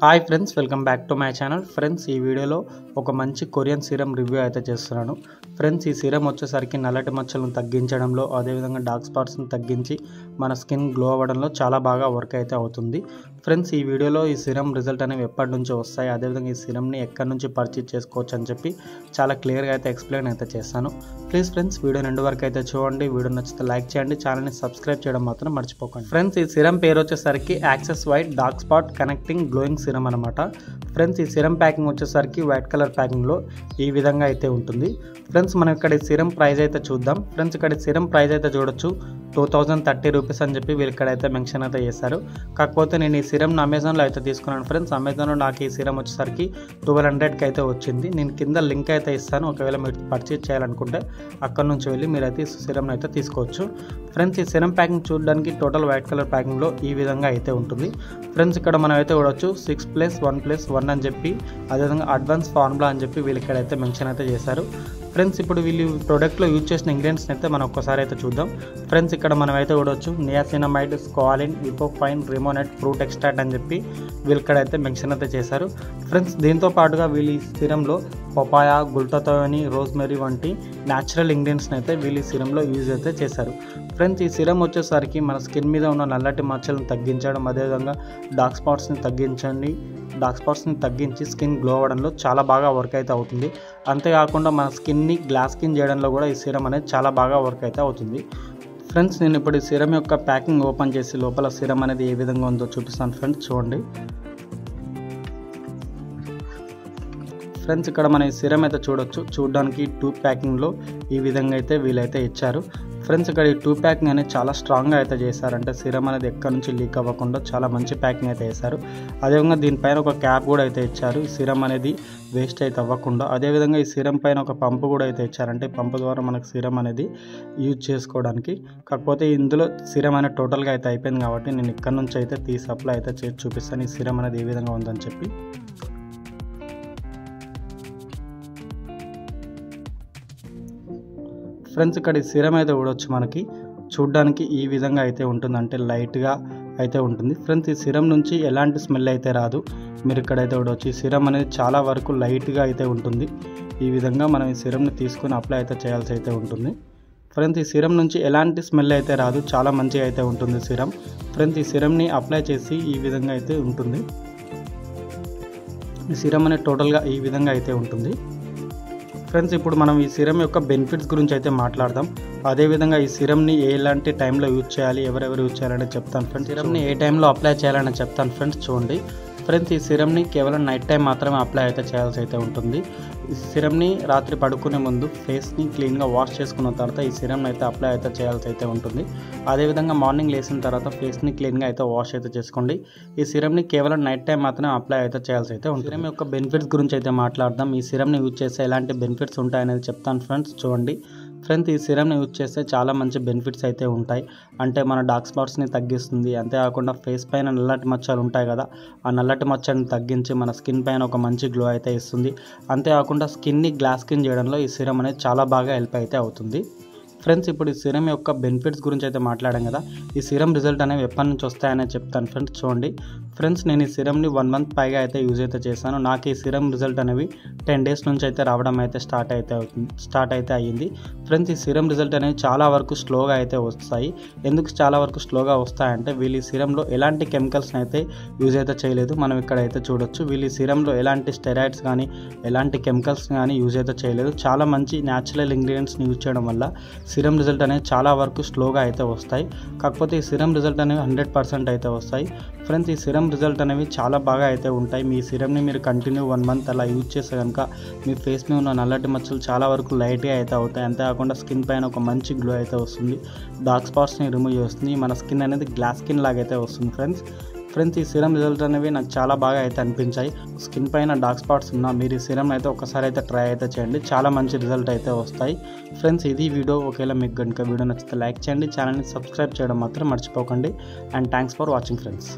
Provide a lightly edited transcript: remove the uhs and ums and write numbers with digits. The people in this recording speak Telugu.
Hi friends, welcome back to my channel. Friends, ఈ వీడియోలో ఒక మంచి కొరియన్ సీరం రివ్యూ అయితే చేస్తున్నాను. ఫ్రెండ్స్, ఈ సీరం వచ్చేసరికి నల్లటి మచ్చలను తగ్గించడంలో, అదేవిధంగా డార్క్ స్పాట్స్ని తగ్గించి మన స్కిన్ గ్లో అవ్వడంలో చాలా బాగా వర్క్ అయితే అవుతుంది. ఫ్రెండ్స్, ఈ వీడియోలో ఈ సీరం రిజల్ట్ అనేవి ఎప్పటి నుంచి వస్తాయి, అదేవిధంగా ఈ సీరంని ఎక్కడి నుంచి పర్చేజ్ చేసుకోవచ్చు అని చెప్పి చాలా క్లియర్గా అయితే ఎక్స్ప్లెయిన్ అయితే చేస్తాను. ప్లీజ్ ఫ్రెండ్స్, వీడియోని ఎండ్ వరకు అయితే చూడండి. వీడియో నచ్చితే లైక్ చేయండి, ఛానల్ని సబ్స్క్రైబ్ చేయడం మాత్రం మర్చిపోకండి. ఫ్రెండ్స్, ఈ సీరం పేరు వచ్చేసరికి access white dark spot connecting glowing serum అనమాట. ఫ్రెండ్స్, ఈ సీరం ప్యాకింగ్ వచ్చేసరికి వైట్ కలర్ ప్యాకింగ్లో ఈ విధంగా అయితే ఉంటుంది. ఫ్రెండ్స్, మనం ఇక్కడ ఈ సీరం ప్రైస్ అయితే చూద్దాం. ఫ్రెండ్స్, ఇక్కడ సీరం ప్రైస్ అయితే చూడొచ్చు 2030 రూపీస్ అని చెప్పి వీళ్ళు ఇక్కడైతే మెన్షన్ అయితే చేశారు. కాకపోతే నేను ఈ సీరంను అమెజాన్లో అయితే తీసుకున్నాను. ఫ్రెండ్స్, అమెజాన్లో నాకు ఈ సీరం వచ్చేసరికి 1200కి అయితే వచ్చింది. నేను కింద లింక్ అయితే ఇస్తాను, ఒకవేళ మీరు పర్చేజ్ చేయాలనుకుంటే అక్కడ నుంచి వెళ్ళి మీరైతే ఈ సీరం అయితే తీసుకోవచ్చు. ఫ్రెండ్స్, ఈ సీరం ప్యాకింగ్ చూడడానికి టోటల్ వైట్ కలర్ ప్యాకింగ్లో ఈ విధంగా అయితే ఉంటుంది. ఫ్రెండ్స్, ఇక్కడ మనం అయితే చూడవచ్చు 6+1+1 అని చెప్పి, అదేవిధంగా అడ్వాన్స్ ఫార్ములా అని చెప్పి వీళ్ళు ఇక్కడైతే మెన్షన్ అయితే చేశారు. ఫ్రెండ్స్, ఇప్పుడు వీళ్ళు ప్రోడక్ట్లో యూజ్ చేసిన ఇంగ్రీడియంట్స్ని అయితే మనం ఒక్కసారి అయితే చూద్దాం. ఫ్రెండ్స్, ఇక్కడ మనం అయితే చూడవచ్చు నియాసినమైడ్, స్కోలిన్, ఇపోఫైన్, రిమోనెట్, ఫ్రూట్ ఎక్స్ట్రాక్ట్ అని చెప్పి వీళ్ళు ఇక్కడైతే మెన్షన్ అయితే చేశారు. ఫ్రెండ్స్, దీంతో పాటుగా వీళ్ళు ఈ సీరంలో పపాయ, గుల్టతోని, రోజ్మెరీ వంటి న్యాచురల్ ఇంగ్రీడియంట్స్ని అయితే వీళ్ళు ఈ సీరంలో యూజ్ అయితే చేశారు. ఫ్రెండ్స్, ఈ సీరం వచ్చేసరికి మన స్కిన్ మీద ఉన్న నల్లటి మచ్చలను తగ్గించడం, అదేవిధంగా డార్క్ స్పాట్స్ని తగ్గించి స్కిన్ గ్లో అవ్వడంలో చాలా బాగా వర్క్ అయితే అవుతుంది. అంతేకాకుండా మన స్కిన్ని గ్లాస్ స్కిన్ చేయడంలో కూడా ఈ సీరం అనేది చాలా బాగా వర్క్ అయితే అవుతుంది. ఫ్రెండ్స్, నేను ఇప్పుడు ఈ సీరం యొక్క ప్యాకింగ్ ఓపెన్ చేసి లోపల సీరం అనేది ఏ విధంగా ఉందో చూపిస్తాను. ఫ్రెండ్స్, చూడండి. ఫ్రెండ్స్, ఇక్కడ మన ఈ సీరం అయితే చూడొచ్చు. చూడడానికి 2 ప్యాకింగ్లో ఈ విధంగా అయితే వీళ్ళైతే ఇచ్చారు. ఫ్రెండ్స్, ఇక్కడ ఈ 2 ప్యాకింగ్ అనేది చాలా స్ట్రాంగ్గా అయితే చేశారు. అంటే సీరం అనేది ఎక్కడి నుంచి లీక్ అవ్వకుండా చాలా మంచి ప్యాకింగ్ అయితే చేశారు. అదేవిధంగా దీనిపైన ఒక క్యాప్ కూడా అయితే ఇచ్చారు, ఈ సీరం అనేది వేస్ట్ అయితే అవ్వకుండా. అదేవిధంగా ఈ సీరం పైన ఒక పంపు కూడా అయితే ఇచ్చారంటే పంపు ద్వారా మనకు సీరం అనేది యూజ్ చేసుకోవడానికి. కాకపోతే ఇందులో సీరం అనేది టోటల్గా అయితే అయిపోయింది కాబట్టి నేను ఇక్కడ నుంచి అయితే తీసి అప్లై అయితే చేసి చూపిస్తాను ఈ సీరం అనేది ఏ విధంగా ఉందని చెప్పి. ఫ్రెండ్స్, ఇక్కడ ఈ సీరం అయితే చూడవచ్చు, మనకి చూడ్డానికి ఈ విధంగా అయితే ఉంటుంది, అంటే లైట్గా అయితే ఉంటుంది. ఫ్రెండ్స్, ఈ సీరం నుంచి ఎలాంటి స్మెల్ అయితే రాదు. మీరు ఇక్కడైతే చూడవచ్చు, ఈ సీరం అనేది చాలా వరకు లైట్గా అయితే ఉంటుంది. ఈ విధంగా మనం ఈ సీరంని తీసుకొని అప్లై అయితే చేయాల్సి అయితే ఉంటుంది. ఫ్రెండ్స్, ఈ సీరం నుంచి ఎలాంటి స్మెల్ అయితే రాదు, చాలా మంచిగా అయితే ఉంటుంది సీరం. ఫ్రెండ్స్, ఈ సీరంని అప్లై చేసి ఈ విధంగా అయితే ఉంటుంది. ఈ సీరం అనేది టోటల్గా ఈ విధంగా అయితే ఉంటుంది. ఫ్రెండ్స్, ఇప్పుడు మనం ఈ సీరం యొక్క బెనిఫిట్స్ గురించి అయితే మాట్లాడదాం. అదేవిధంగా ఈ సీరంని ఎలాంటి టైంలో యూజ్ చేయాలి, ఎవరెవరు యూజ్ చేయాలని చెప్తాను. ఫ్రెండ్స్, సీరంని ఏ టైంలో అప్లై చేయాలని చెప్తాను. ఫ్రెండ్స్, చూడండి. ఫ్రెండ్స్, ఈ సీరంని కేవలం నైట్ టైం మాత్రమే అప్లై అయితే చేయాల్సి అయితే ఉంటుంది. ఈ సీరంని రాత్రి పడుకునే ముందు ఫేస్ని క్లీన్గా వాష్ చేసుకున్న తర్వాత ఈ సీరంని అయితే అప్లై అయితే చేయాల్సి అయితే ఉంటుంది. అదేవిధంగా మార్నింగ్ లేచిన తర్వాత ఫేస్ని క్లీన్గా అయితే వాష్ అయితే చేసుకోండి. ఈ సీరంని కేవలం నైట్ టైం మాత్రమే అప్లై అయితే చేయాల్సి అయితే ఉంటుంది. సీరం యొక్క బెనిఫిట్స్ గురించి అయితే మాట్లాడదాం. ఈ సీరంని యూజ్ చేస్తే ఎలాంటి బెనిఫిట్స్ ఉంటాయనేది చెప్తాను. ఫ్రెండ్స్, చూడండి. ఫ్రెండ్స్, ఈ సీరంని యూజ్ చేస్తే చాలా మంచి బెనిఫిట్స్ అయితే ఉంటాయి. అంటే మన డార్క్ స్పాట్స్ని తగ్గిస్తుంది. అంతేకాకుండా ఫేస్ పైన నల్లటి మచ్చలు ఉంటాయి కదా, ఆ నల్లటి మచ్చని తగ్గించి మన స్కిన్ పైన ఒక మంచి గ్లో అయితే ఇస్తుంది. అంతేకాకుండా స్కిన్ని గ్లాస్ స్కిన్ చేయడంలో ఈ సీరం అనేది చాలా బాగా హెల్ప్ అయితే అవుతుంది. ఫ్రెండ్స్, ఇప్పుడు ఈ సీరం యొక్క బెనిఫిట్స్ గురించి అయితే మాట్లాడాం కదా, ఈ సీరం రిజల్ట్ అనేవి ఎప్పటి నుంచి వస్తాయనే చెప్తాను. ఫ్రెండ్స్, చూడండి. ఫ్రెండ్స్, నేను ఈ సీరంని 1 మంత్ పైగా అయితే యూజ్ అయితే చేశాను. నాకు ఈ సీరం రిజల్ట్ అనేవి 10 డేస్ నుంచి అయితే రావడం అయితే స్టార్ట్ అయితే అయ్యింది. ఫ్రెండ్స్, ఈ సీరం రిజల్ట్ అనేవి చాలా వరకు స్లోగా అయితే వస్తాయి. ఎందుకు చాలా వరకు స్లోగా వస్తాయంటే వీళ్ళు ఈ సీరంలో ఎలాంటి కెమికల్స్ని అయితే యూజ్ అయితే చేయలేదు. మనం ఇక్కడ అయితే చూడొచ్చు, వీళ్ళు ఈ సీరంలో ఎలాంటి స్టెరాయిడ్స్ కానీ ఎలాంటి కెమికల్స్ కానీ యూజ్ అయితే చేయలేదు. చాలా మంచి న్యాచురల్ ఇంగ్రీడియంట్స్ని యూజ్ చేయడం వల్ల సీరం రిజల్ట్ అనేది చాలా వరకు స్లోగా అయితే వస్తాయి. కాకపోతే ఈ సీరం రిజల్ట్ అనేవి 100% అయితే వస్తాయి. ఫ్రెండ్స్, ఈ సీరం రిజల్ట్ అనేవి చాలా బాగా అయితే ఉంటాయి. మీ సీరంని మీరు కంటిన్యూ 1 మంత్ అలా యూజ్ చేస్తే కనుక మీ ఫేస్ మీద ఉన్న నల్లటి మచ్చలు చాలా వరకు లైట్గా అయితే అవుతాయి. అంతేకాకుండా స్కిన్ పైన ఒక మంచి గ్లో అయితే వస్తుంది. డార్క్ స్పాట్స్ని రిమూవ్ చేస్తుంది. మన స్కిన్ అనేది గ్లాస్ స్కిన్ లాగా అయితే వస్తుంది. ఫ్రెండ్స్, ఈ సీరం రిజల్ట్ అనేవి నాకు చాలా బాగా అయితే అనిపించాయి. స్కిన్ పైన డార్క్ స్పాట్స్ ఉన్నా మీరు ఈ సీరం అయితే ఒకసారి అయితే ట్రై అయితే చేయండి, చాలా మంచి రిజల్ట్ అయితే వస్తాయి. ఫ్రెండ్స్, ఇది వీడియో. ఒకవేళ మీకు కనుక వీడియో నచ్చితే లైక్ చేయండి, ఛానల్ని సబ్స్క్రైబ్ చేయడం మాత్రం మర్చిపోకండి. And thanks for watching friends.